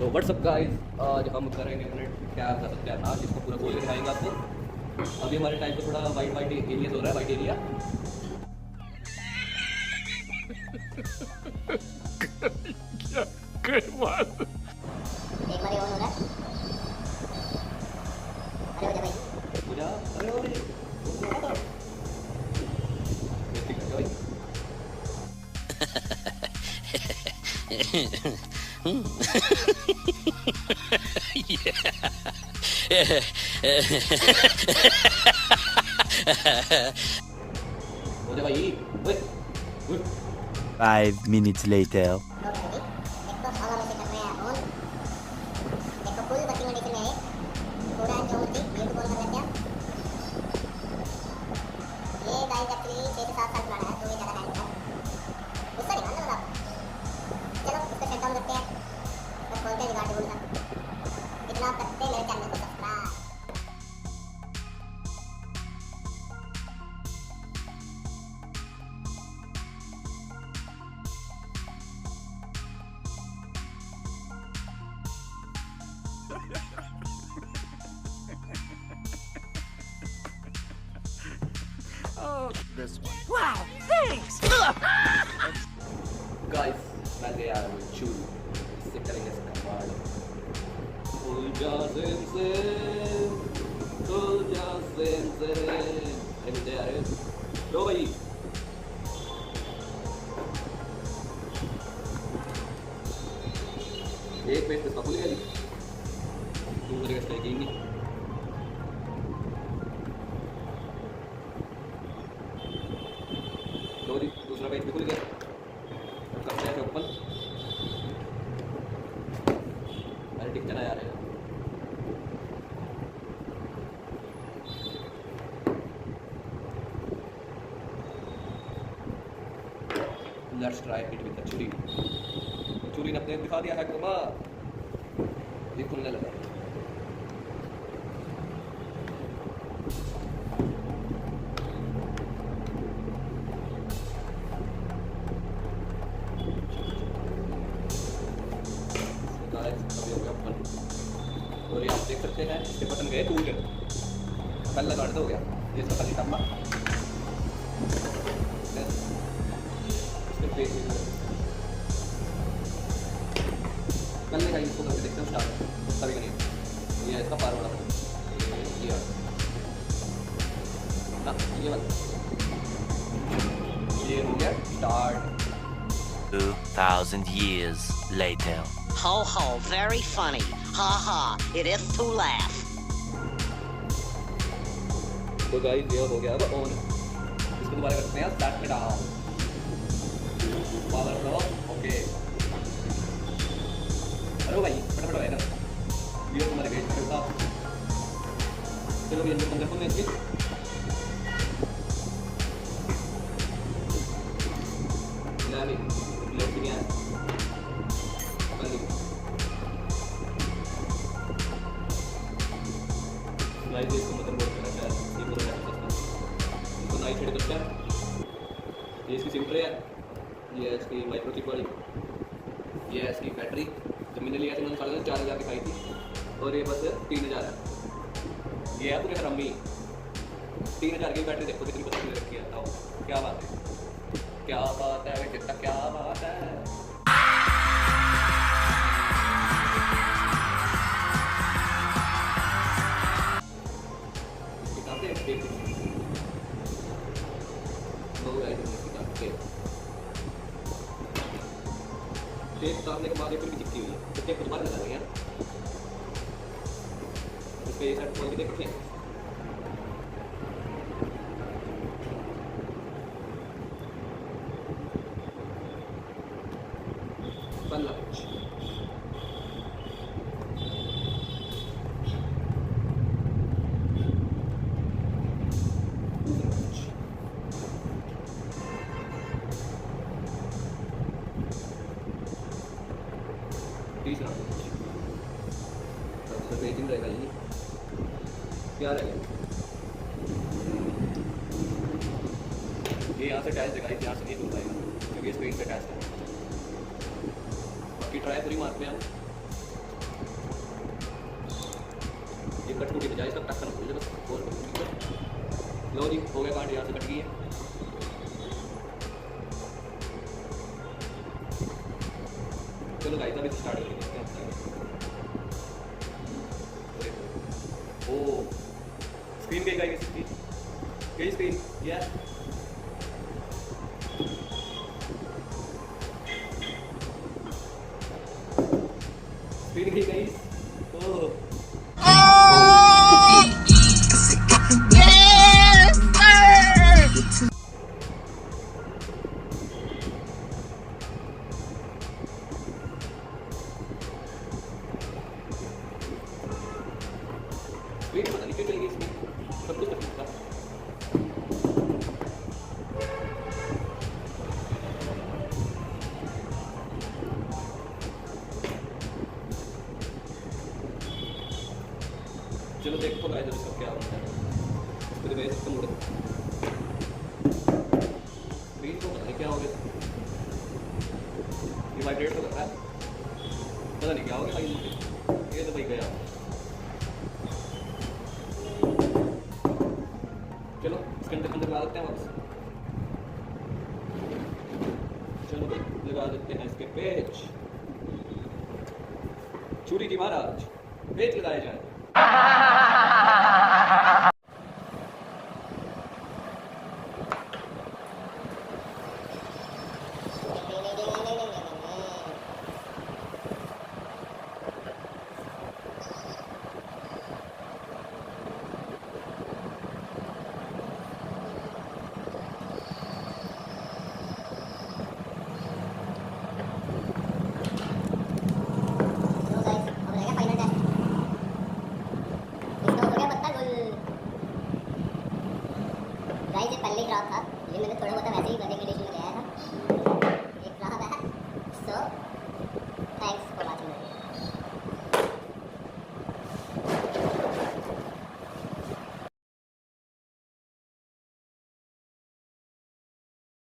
So what's up guys, आज हम करेंगे क्या कर सकते हैं आज इसको पूरा खोल के दिखाएंगे आपको। अभी हमारे टाइम पे थोड़ा वाइट वाइट एरिया हो रहा है, वाइट एरिया। क्या करवाल एक बार ये ऑन हो रहा है। अरे हो जा भाई, हो जा। अरे हो भाई, हो जा बेइज्जती कर भाई। हो जा भाई। ओए 5 minutes later. लो भाई, एक तो हवा में से कर रहे हैं ऑन। देखो फुल वर्किंग कंडीशन में है, पूरा ऑटोमेटिक यूट्यूब ऑन कर लेते हैं। ये गाइस एक्चुअली 6 से 7 साल पुराना है, तो ये ज़्यादा टाइम का गुस्सा नहीं मानना आप। चलो इसको शट डाउन करते हैं, बस खोलते हैं रिगार्ड बोलना। इतना आप करते हैं, मेरे चैनल को subscribe. Oh, this one. Wow, thanks! Guys मैं तैयार हूँ, चूल इससे करेंगे इस्तेमाल। खुल जा से खुल जा से अरे मुझे यार लो भाई। एक पेज इसका खुल गया जी, तू करेगा स्ट्राइकिंग नहीं। लो जी, दूसरा पेज भी खुल गया। अब करते हैं ओपन। अरे टिक चला यार। Let's try it with the छुरी। छुरी ने अपने दिखा दिया है कोमा, ये खुलने लगा। और ये आप देख सकते हैं इसके बटन गए टूट, पहला कार्ड हो गया ये इसका खाली टम्मा। पहले का इसको करके देखते हैं स्टार्ट, तभी का नहीं। ये इसका पार वाला ये ना, ये वाला ये हो गया start. 2000 years later. Ho ho, very funny. Ha ha, it is to laugh. तो गाइस ये हो गया अब ऑन। इसको दोबारा करते हैं स्टार्ट में डाउन पावर लो। ओके अरे भाई फटाफट आएगा ये तुम्हारे गेट पे था। चलो ये अंदर फोन में इसके लामी लेकिन यार बंद लाइव इसको मतलब बोल करना शायद ये पूरा इसको नाइट हेड करता है। ये इसकी सिम ट्रे है, ये इसकी माइक्रोचिप वाली, ये है इसकी बैटरी। जब मैंने लिया था मैंने 4,500 की खाई थी और ये बस 3,000 है। ये है पूरे हरामी 3,000 की बैटरी। देखो कितनी पसंद रखी है, बताओ क्या बात है, क्या बात है बेटा, क्या बात है। टेप उतारने के बाद ये फिर भी चिपकी हुई है, तो टेप दोबारा लगा देंगे। इसका ये साइड खोल के देखते हैं। पल्ला तीसरा सबसे बेहतरीन रहेगा ये। क्या रहेगा ये यहाँ से अटैच है, यहाँ से नहीं खुल पाएगा क्योंकि स्क्रीन पे अटैच है। बाकी ट्राई पूरी मारते हैं हम। लो जी, हो गया कांड, यहाँ से कट गई है। चलो गाइस अब इसे स्टार्ट करके देखते हैं। ओ स्क्रीन गई गाइस, गई स्क्रीन, यस स्क्रीन गई गाइस। ओह स्क्रीन पता नहीं क्यों चली गई स्क्रीन, सब कुछ ठीक था। चलो देखो गाइस अब इसका क्या होता है। इसको रिवाइज खत्म हो गया, स्क्रीन को पता नहीं क्या हो गया, ये वाइब्रेट तो कर रहा है, पता नहीं क्या हो गया भाई, ये तो भाई गया। चलो इसके अंदर लगा देते हैं वापस। चलो भाई लगा देते हैं इसके पेज। चूड़ी जी महाराज पेज लगाए जाए।